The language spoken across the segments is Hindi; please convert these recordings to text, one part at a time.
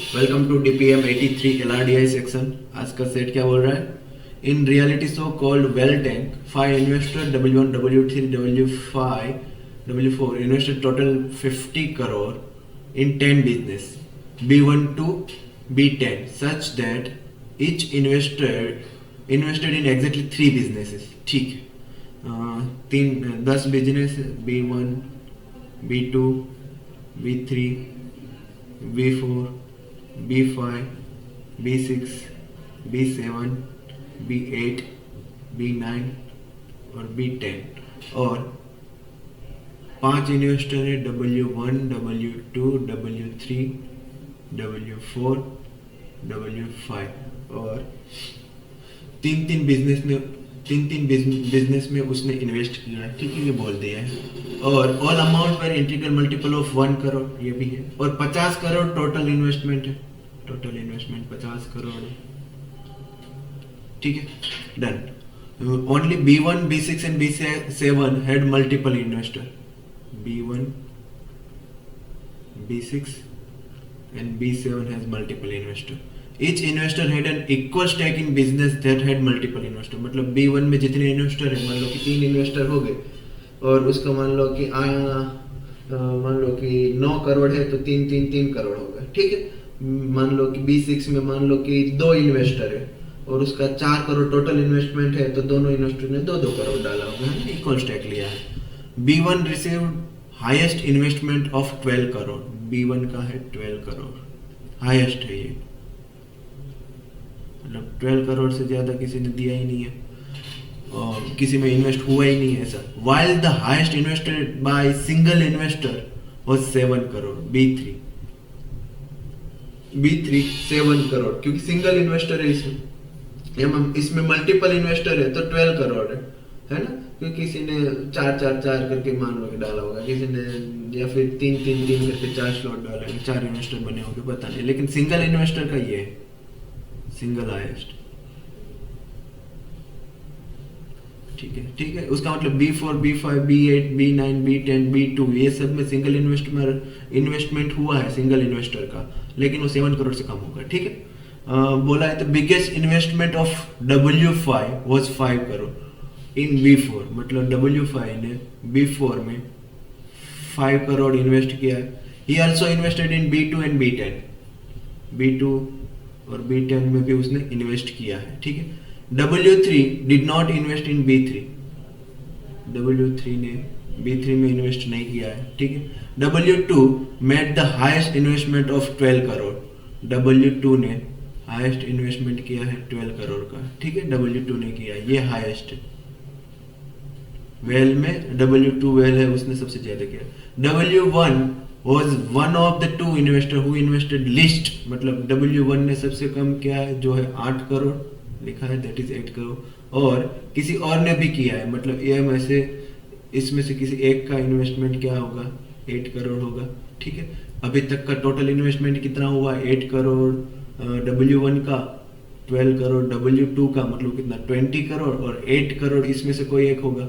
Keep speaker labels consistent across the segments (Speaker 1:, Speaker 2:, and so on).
Speaker 1: Welcome to DPM 83 LRDI section. आज का सेट क्या बोल रहा है? In reality show called well tank 5 investor W1 W3 W5 W4 invested total 50 crore in 10 business B1 to B10 such that each investor invested in exactly 3 businesses। ठीक है, 10 business B1 B2 B3 B4 B5 B6 B7 B8 B9 और B10 और 5 इन्वेस्टर है W1 W2 W3 W4 W5 और तीन बिजनेस में उसने इन्वेस्ट किया है। ठीक है, ये बोल दिया है। और ऑल अमाउंट पर इंटीग्रल मल्टीपल ऑफ 1 करोड़, ये भी है। और 50 करोड़ टोटल इन्वेस्टमेंट है। टोटल इन्वेस्टमेंट 50 करोड़ है। ठीक है, done. Only B1 B6 and B7 had multiple investor. B1 B6 and B7 has multiple investor. Each investor had an equal stake in business that had multiple investor. मतलब B1 में जितने इन्वेस्टर हैं, मान लो कि 3 इन्वेस्टर हो गए और उसका मान लो कि 9 करोड़ है तो 3 करोड़ हो गए। ठीक है, मान लो कि B6 में मान लो कि 2 इन्वेस्टर है और उसका 4 करोड़ टोटल इन्वेस्टमेंट है तो दोनों इन्वेस्टर ने 2 करोड़ डाला होगा, इक्वल स्टेक लिया है। B1 received highest investment of 12 crore. B1 का है 12 करोड़, हाईएस्ट है ये। मतलब 12 करोड़ से ज्यादा किसी ने दिया ही नहीं है और किसी में इन्वेस्ट हुआ ही नहीं है ऐसा। While the highest invested by single investor was 7 crore. B3 7 crore, क्योंकि सिंगल इन्वेस्टर है इसमें मल्टीपल इन्वेस्टर है तो 12 करोड़ है ना, क्योंकि किसी ने 4 करके मान लो कि डाला होगा, किसी ने या फिर 3 करके 4 स्लॉट डाले, 4 इन्वेस्टर बने होंगे, पता नहीं। लेकिन सिंगल इन्वेस्टर का ये है, सिंगल हाईएस्ट। ठीक है, उसका मतलब B4 B5 B8 B9 B10 B2 ये सब में सिंगल इन्वेस्टमेंट हुआ है सिंगल इन्वेस्टर का, लेकिन वो 7 करोड़ से कम होगा। ठीक है, बोला है तो biggest investment of W5 was 5 crore in B4। मतलब W5 ने B4 में 5 करोड़ इन्वेस्ट किया है। He also invested in B2 and B10। B2 और B10 में भी उसने इन्वेस्ट किया है। ठीक है, W3 did not invest in B3। W3 ने B3 में इन्वेस्ट नहीं किया है। ठीक है, W2 made the highest investment of 12 crore. W2 ने हाईएस्ट इन्वेस्टमेंट किया है 12 करोड़ का। ठीक है, W2 ने किया, ये हाईएस्ट है। वेल में W2 वेल है, उसने सबसे ज्यादा किया। W1 was one of the 2 investor who invested least। मतलब W1 ने सबसे कम किया है, जो है 8 करोड़ लिखा है, that is 8 करोड़। और किसी और ने भी किया है, मतलब ये में से इसमें से किसी एक का इन्वेस्टमेंट क्या होगा, 8 करोड़ होगा। ठीक है, अभी तक का टोटल इन्वेस्टमेंट कितना हुआ, 8 करोड़ W1 का, 12 करोड़ W2 का, मतलब कितना 20 करोड़ और 8 करोड़ इसमें से कोई एक होगा।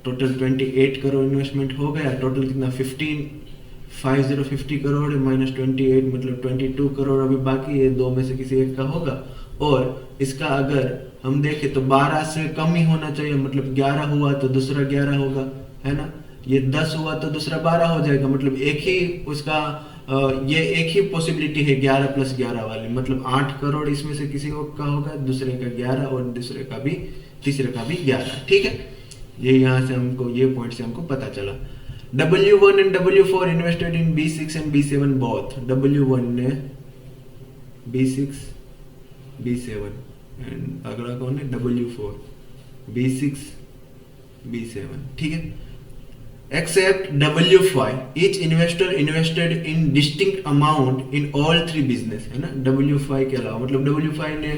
Speaker 1: टोटल 28 करोड़ इन्वेस्टमेंट हो गया। टोटल कितना 50 करोड़ है माइनस 28 मतलब 22 करोड़ अभी बाकी है, 2 में से किसी एक का होगा। और इसका अगर हम देखें तो 12 से कम ही होना चाहिए, मतलब 11 हुआ तो दूसरा 11 होगा, है ना। ये 10 हुआ तो दूसरा 12 हो जाएगा, मतलब एक ही उसका ये एक ही पॉसिबिलिटी है 11 + 11 वाली, मतलब 8 करोड़ इसमें से किसी का होगा, दूसरे का 11 और दूसरे का भी, तीसरे का भी 11। ठीक है, ये यहाँ से हमको, ये पॉइंट से हमको पता चला। W1 and W4 invested in B6 and B7 both। W1 ने B6 B7 एंड अगला कौन है, W4 B6 B7। ठीक है, except W5 each investor invested in distinct amount in all 3 business, है ना। W5 के अलावा, मतलब W5 ने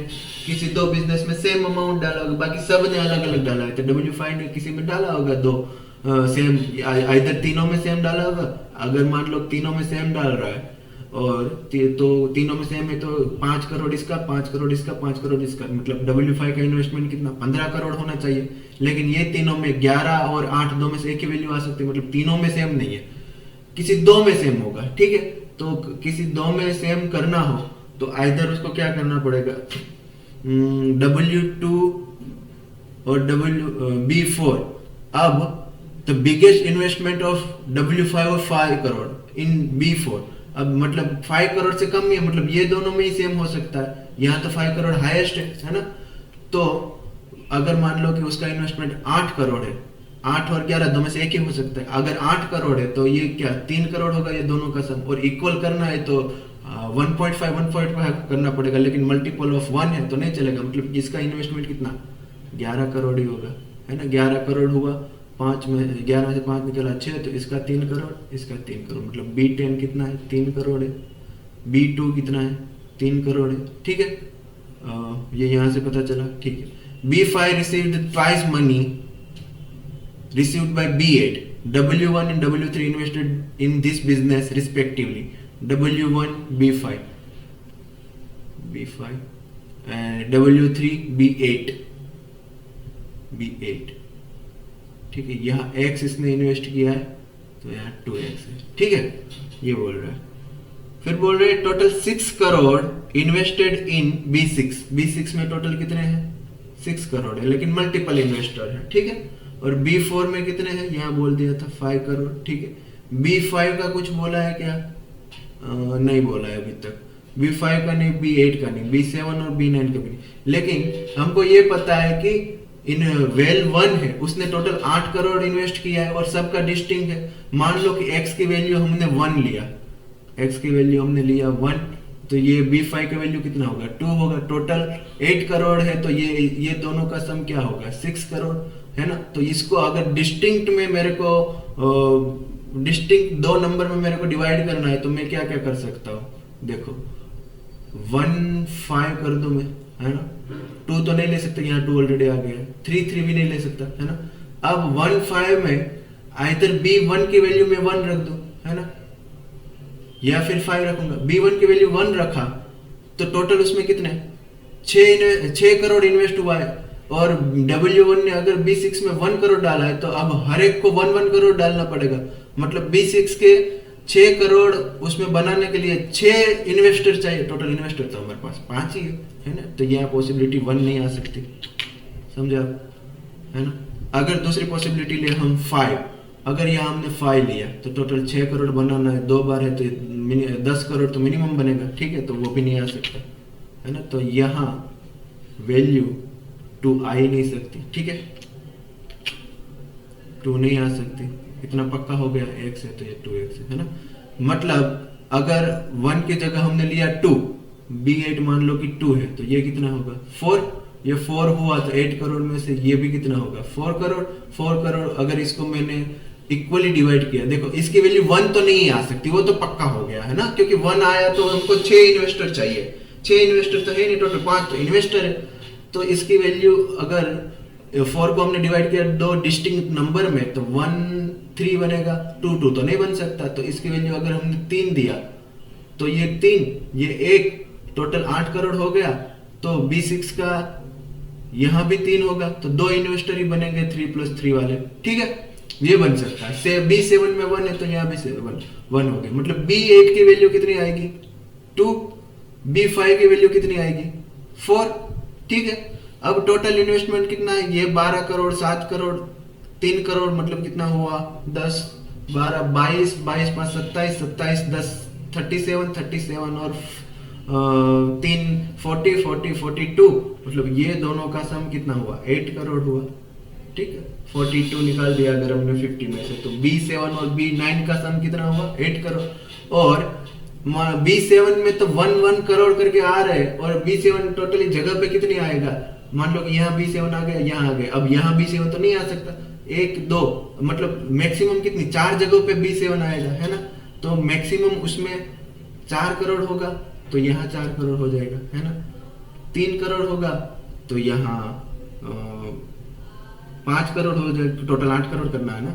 Speaker 1: किसी 2 बिजनेस में सेम अमाउंट डाला होगा, बाकी सब ने अलग अलग डाला है, तो W5 ने किसी में डाला होगा 2 सेम, इधर तीनों में सेम डाला होगा। अगर मान लो तीनों में सेम डाल रहा है और तो तीनों में सेम है तो 5 करोड़ इसका, 5 करोड़ इसका, 5 करोड़ इसका, मतलब W5 का इन्वेस्टमेंट कितना, 15 करोड़ होना चाहिए। लेकिन ये तीनों में 11 और 8 दो में से एक ही वैल्यू आ सकती है, मतलब तीनों में सेम नहीं है, किसी 2 में सेम होगा। ठीक है, तो किसी दो में सेम करना हो तो आइदर उसको क्या करना पड़ेगा, W2 और B4। अब the biggest investment of W5 और 5 करोड़ इन B4। अब मतलब 5 करोड़ से कम ही है, मतलब ये दोनों में ही सेम हो सकता है, यहाँ तो 5 करोड़ हाईएस्ट है ना। तो अगर मान लो कि उसका इन्वेस्टमेंट 8 करोड़ है, 8 और 11 दो में से एक ही हो सकता है। अगर 8 करोड़ है तो ये क्या 3 करोड़ होगा ये दोनों का सम, और इक्वल करना है तो 1.5 करना पड़ेगा, लेकिन मल्टीपल ऑफ 1 है तो नहीं चलेगा। मतलब इसका इन्वेस्टमेंट कितना 11 करोड़ ही होगा, है ना। 11 करोड़ हुआ, 5 में 11 से 5 निकला 6, तो इसका 3 करोड़, इसका 3 करोड़, मतलब B10 कितना है 3 करोड़ है, B2 कितना है 3 करोड़ है, ठीक है। ये यहाँ से पता चला, ठीक है। B5 received twice money received by B8. W1 and W3 invested in this business respectively. W1 B5 and W3 B8 ठीक है। यहाँ X इसने इन्वेस्ट किया है तो यहाँ 2X है, ठीक है। ये बोल रहा है, फिर बोल रहे हैं total 6 crore invested in B6 में टोटल कितने हैं 6 करोड़ है, लेकिन मल्टीपल इन्वेस्टर है, ठीक है। और B4 में कितने हैं, यहाँ बोल दिया था 5 करोड़, ठीक है। B5 का कुछ बोला है क्या, नहीं बोला है अभी तक। B5 का नहीं, B8 का नहीं, B7 और B9 का भी नहीं, लेकिन हमको ये पता है कि इन वेल 1 है उसने टोटल 8 करोड़ इन्वेस्ट किया है और सबका डिस्टिंक्ट है। मान लो कि X की वैल्यू हमने 1 लिया, X की वैल्यू हमने लिया 1, तो ये B5 का वैल्यू कितना होगा 2 होगा। टोटल 8 करोड़ है तो ये दोनों का सम क्या होगा 6 करोड़, है ना। तो इसको अगर डिस्टिंक्ट में मेरे को डिस्टिंक्ट 2 नंबर में मेरे को डिवाइड करना है तो मैं क्या क्या कर सकता हूँ, देखो 1 5 कर दूं मैं, है ना। 2 तो नहीं ले सकते, यहाँ 2 ऑलरेडी आ गया है। 3 भी नहीं ले सकता, है ना। अब 1 5 में आइदर B1 की वैल्यू में 1 रख दूं, है ना, या फिर 5 रखूंगा। B1 की वैल्यू 1 रखा तो टोटल उसमें कितने 6 करोड़ इन्वेस्ट हुआ है, और W1 ने अगर B6 में 1 करोड़ डाला है तो अब हर एक को 1 करोड़ डालना पड़ेगा। मतलब B6 के 6 करोड़ उसमें बनाने के लिए 6 इन्वेस्टर चाहिए। टोटल इन्वेस्टर तो हमारे पास 5 ही है ना, तो यहाँ पॉसिबिलिटी 1 नहीं आ सकती, समझे आप, है ना। अगर दूसरी पॉसिबिलिटी ले हम 5, अगर यहाँ हमने 5 लिया तो टोटल 6 करोड़ बनाना है, 2 बार है तो 10 करोड़ तो मिनिमम बनेगा, ठीक है, तो वो भी नहीं आ सकता, है ना। तो यहाँ वैल्यू 2 आ ही नहीं सकती, ठीक है, 2 नहीं आ सकती, इतना पक्का हो गया। X है तो ये 2X है ना। मतलब अगर 1 की जगह हमने लिया 2, B8 मान लो कि 2 है तो ये कितना होगा 4, ये 4 हुआ तो 8 करोड़ में से ये भी कितना होगा 4 करोड़। अगर इसको मैंने इक्वली डिवाइड किया, देखो इसकी वैल्यू 1 तो नहीं आ सकती, वो तो पक्का हो गया, है ना, क्योंकि 1 आया तो हमको 6 इन्वेस्टर चाहिए, 6 इन्वेस्टर तो है नहीं, टोटल 5 तो इन्वेस्टर है। तो इसकी वैल्यू अगर 4 को हमने डिवाइड किया 2 डिस्टिंक्ट नंबर में तो 1 3 बनेगा, 2 तो नहीं बन सकता। तो इसकी वैल्यू अगर हमने 3 दिया तो ये 3 ये 1, टोटल 8 करोड़ हो गया। तो B6 का यहाँ भी 3 होगा तो 2 इन्वेस्टर ही बनेंगे 3 + 3 वाले, ठीक है, ये बन सकता है। B7 में 1 है तो यहाँ भी 1 हो गया। मतलब B8 की वैल्यू कितनी आएगी 2, B5 की वैल्यू कितनी आएगी 4, ठीक है। अब टोटल इन्वेस्टमेंट कितना है, ये 12 करोड़ 7 करोड़ 3 करोड़, मतलब कितना हुआ 10 12 22 22 5 27 27 10 37 और 3 40 42, मतलब ये दोनों का सम कितना हुआ 8 करोड़ हुआ, ठीक है। 42 निकाल दिया अगर हमने 50 में से, तो B7 और B9 का सम कितना हुआ 8 करोड़। और B7 में तो 1 करोड़ करके आ रहे हैं, और B7 टोटली जगह पे कितनी आएगा, मान लो कि यहाँ B7 आ गया, यहाँ आ गया। अब यहाँ B7 तो नहीं आ सकता, 1 2 मतलब मैक्सिमम कितनी 4 जगहों पे B7 आएगा, है ना। तो मैक्सिमम उसमें 4 करोड़ होगा तो यहाँ 4 करोड़ हो जाएगा, है ना। 3 करोड़ होगा तो यहाँ 5 करोड़ हो जाएगा, टोटल 8 करोड़ करना है ना,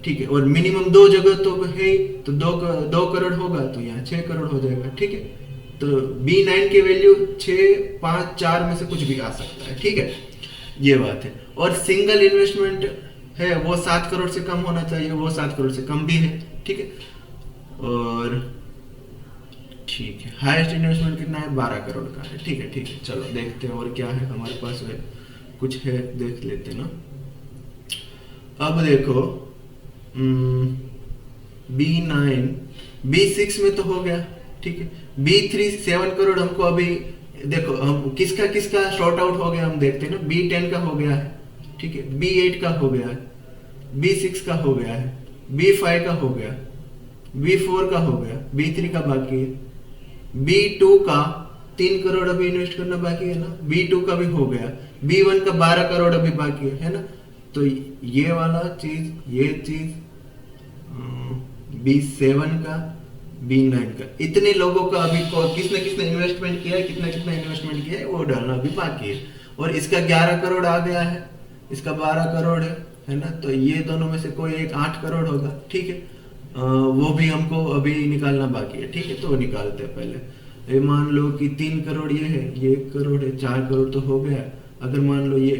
Speaker 1: ठीक है। और मिनिमम 2 जगह तो है तो 2 करोड़ होगा तो यहाँ 6 करोड़ हो जाएगा, ठीक है। तो B9 की वैल्यू 6 5 4 में से कुछ भी आ सकता है, ठीक है, ये बात है। और सिंगल इन्वेस्टमेंट है वो 7 करोड़ से कम होना चाहिए, वो 7 करोड़ से कम भी है, ठीक है। और ठीक है, हाईएस्ट इन्वेस्टमेंट कितना है? 12 करोड़ का है। ठीक है ठीक है, चलो देखते हैं और क्या है हमारे पास है, कुछ है देख लेते ना। अब देखो B9 B6 में तो हो गया, ठीक है। B3 7 करोड़ हमको अभी देखो, हम किसका किसका शॉर्ट आउट हो गया हम देखते हैं ना। B10 का हो गया है, ठीक है। B8 का हो गया है, B6 का हो गया है, B5 का हो गया, B4 का हो गया, B3 का बाकी है, B2 का 3 करोड़ अभी इन्वेस्ट करना बाकी है ना, B2 का भी हो गया, B1 का 12 करोड़ अभी बाकी है ना। तो ये वाला चीज, ये चीज B7 का, B9 का, इतने लोगों का अभी किसने किसने इन्वेस्टमेंट किया है, कितना कितना इन्वेस्टमेंट किया है वो डालना अभी बाकी है। और इसका 11 करोड़ आ गया है, इसका 12 करोड़ है ना। तो ये दोनों में से कोई एक 8 करोड़ होगा, ठीक है। वो भी हमको अभी निकालना बाकी है, ठीक है। तो निकालते हैं पहले। ये मान लो कि 3 करोड़ ये है, ये 1 करोड़ है, 4 करोड़ तो हो गया। अगर मान लो ये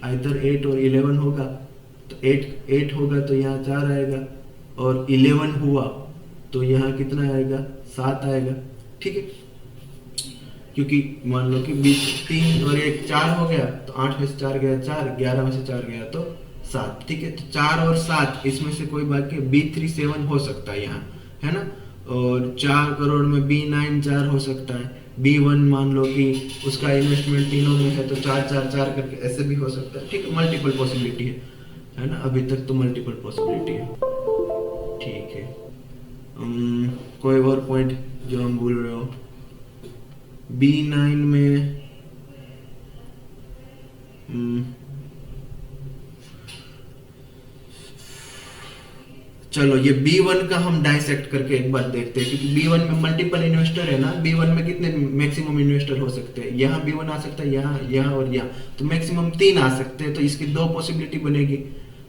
Speaker 1: इधर 8 और 11 होगा तो 8 होगा तो यहाँ 4 आएगा, और 11 हुआ तो यहाँ कितना आएगा? 7 आएगा, ठीक है। क्योंकि मान लो कि 3 और 1 4 हो गया, तो 8 में से 4 गया 4, 11 में से 4 गया तो 7, ठीक है। तो 4 और 7 इसमें से कोई बाकी B3 7 हो सकता है यहाँ, है ना। और 4 करोड़ में B9 4 हो सकता है, B1 मान लो कि उसका इन्वेस्टमेंट तीनों में है तो 4 4 4 करके ऐसे भी हो सकता है, ठीक है। मल्टीपल पॉसिबिलिटी है ना। अभी तक तो मल्टीपल पॉसिबिलिटी है, ठीक है। कोई और पॉइंट जो हम भूल रहे हो? B9 में चलो ये B1 का हम डाइसेक्ट करके एक बार देखते हैं, क्योंकि B1 में मल्टीपल इन्वेस्टर है ना। B1 में कितने मैक्सिमम इन्वेस्टर हो सकते हैं? यहाँ B1 आ सकता है, यहाँ और यहाँ, तो मैक्सिमम 3 आ सकते हैं। तो इसकी 2 पॉसिबिलिटी बनेगी,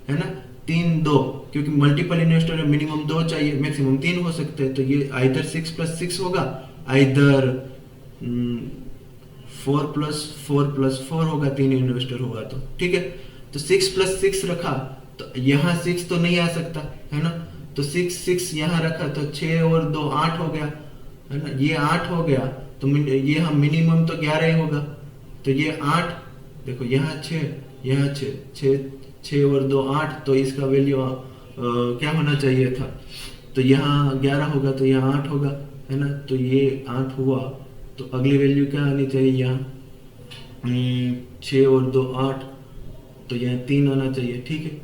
Speaker 1: है ना। 3 2, क्योंकि मल्टीपल इन्वेस्टर है, मिनिमम 2 चाहिए, मैक्सिमम 3 हो सकते हैं। तो ये आइदर 6 + 6 होगा, आइदर 4 + 4 + 4 होगा, 3 इन्वेस्टर होगा तो, ठीक है। तो 6 + 6 रखा तो यहाँ 6 तो नहीं आ सकता, है ना। तो 6 यहाँ रखा तो 6 और 2 8 हो गया, है ना। ये 8 हो गया तो ये हम मिनिमम तो 11 ही होगा। तो ये 8 देखो, यहाँ 6, यहाँ 6 और 2 8, तो इसका वैल्यू क्या होना चाहिए था? तो यहाँ 11 होगा तो यहाँ 8 होगा, है ना। तो ये 8 हुआ तो अगली वैल्यू क्या आनी चाहिए यहाँ? 6 और 2 8, तो यहाँ 3 आना चाहिए, ठीक है।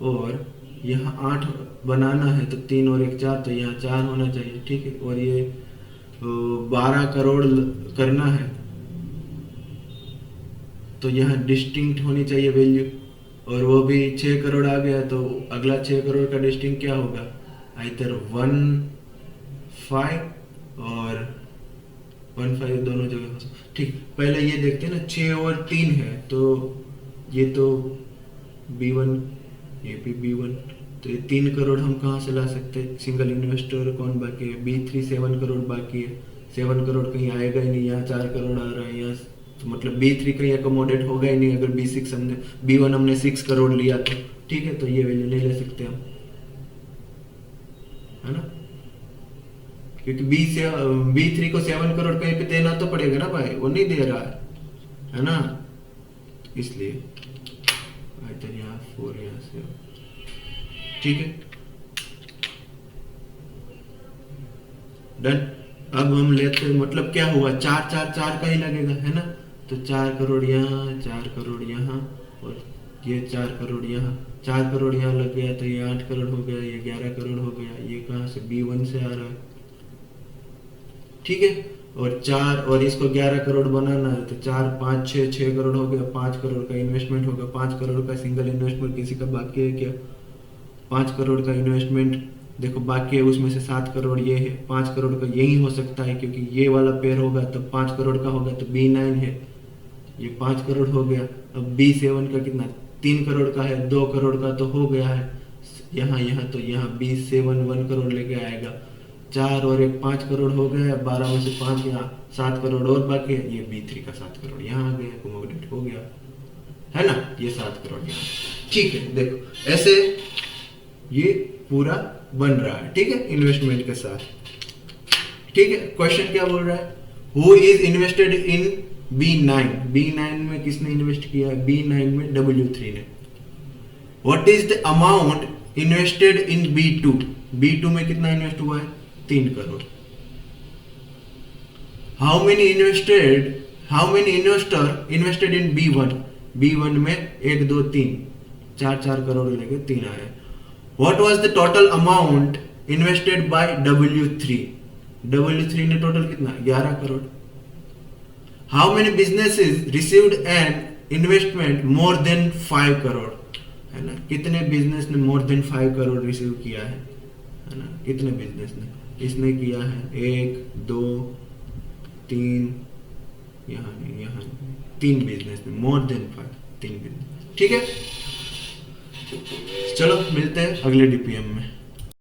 Speaker 1: और यहाँ 8 बनाना है तो 3 और 1 4, तो यहाँ 4 होना चाहिए, ठीक है। और ये 12 करोड़ करना है तो यहाँ डिस्टिंक्ट होनी चाहिए वैल्यू, और वो भी 6 करोड़ आ गया तो अगला 6 करोड़ का डिस्टिंक्ट क्या होगा? इधर 1 5 और 1 5 दोनों जगह, ठीक। पहले ये देखते हैं ना, 6 और 3 है तो ये तो B1, ये भी B1, तो ये 3 करोड़ हम कहाँ से ला सकते हैं? सिंगल इन्वेस्टर कौन बाकी है? B3 7 करोड़ बाकी है, 7 करोड़ कहीं आएगा ही नहीं, यहाँ 4 करोड़ आ रहा है यहाँ, तो मतलब B3 कहीं अकोमोडेट होगा ही नहीं। अगर B6 हमने B1 हमने 6 करोड़ लिया तो, ठीक है। तो ये वैल्यू नहीं ले सकते हम, है ना, क्योंकि B3 को 7 करोड़ कहीं पे देना तो पड़ेगा ना भाई, वो नहीं दे रहा है ना। इसलिए इधर यहाँ 4 यहाँ से, ठीक है, डन। अब हम लेते हैं, मतलब क्या हुआ? 4 4 4 का ही लगेगा, है ना। तो 4 करोड़ यहाँ, 4 करोड़ यहाँ, और ये 4 करोड़ यहाँ, 4 करोड़ यहाँ लग गया तो ये 8 करोड़ हो गया, ये 11 करोड़ हो गया। ये कहाँ से? B1 से आ रहा है, ठीक है। और 4 और इसको 11 करोड़ बनाना है तो 4 5 6 करोड़ हो गया, 5 करोड़ का इन्वेस्टमेंट होगा। 5 करोड़ का सिंगल इन्वेस्टमेंट किसी का बाकी है क्या? 5 करोड़ का इन्वेस्टमेंट देखो बाकी है, उसमें से 7 करोड़ ये है, 5 करोड़ का यही हो सकता है, क्योंकि ये वाला पेयर होगा तब 5 करोड़ का होगा। तो B9 है, ये 5 करोड़ हो गया। अब B7 का कितना? 3 करोड़ का है, 2 करोड़ का तो हो गया है यहाँ, तो यहाँ B7 1 करोड़ लेके आएगा। 4 और 1 5 करोड़ हो गया, 12 में से 5 यहाँ, 7 करोड़ और बाकी है। ये B3 का 7 करोड़ यहाँ आ गया, अकोमोडेट हो गया, है ना। ये 7 करोड़ यहाँ, ठीक है। देखो ऐसे ये पूरा बन रहा है, ठीक है, इन्वेस्टमेंट के साथ, ठीक है, क्वेश्चन क्या बोल रहा है, who is invested in B9, B9 में किसने इन्वेस्ट किया है, B9 में W3 ने। What is the amount invested in B2, B2 में कितना इन्वेस्ट हुआ है, 3 crore. How many investor invested in B1, B1 में 1 2 3 4 करोड़ लेके 3 आया। What was the total amount invested bye W3, W3 ने टोटल कितना, 11 crore. How many businesses received an investment more than 5 crore, है ना, कितने बिजनेस ने मोर देन 5 करोड़ रिसीव किया है ना, कितने बिजनेस ने, इसने किया है 1 2 3, यहाँ नहीं 3 बिजनेस ने मोर देन 5, 3 बिजनेस। ठीक है, चलो मिलते हैं अगले DPM में।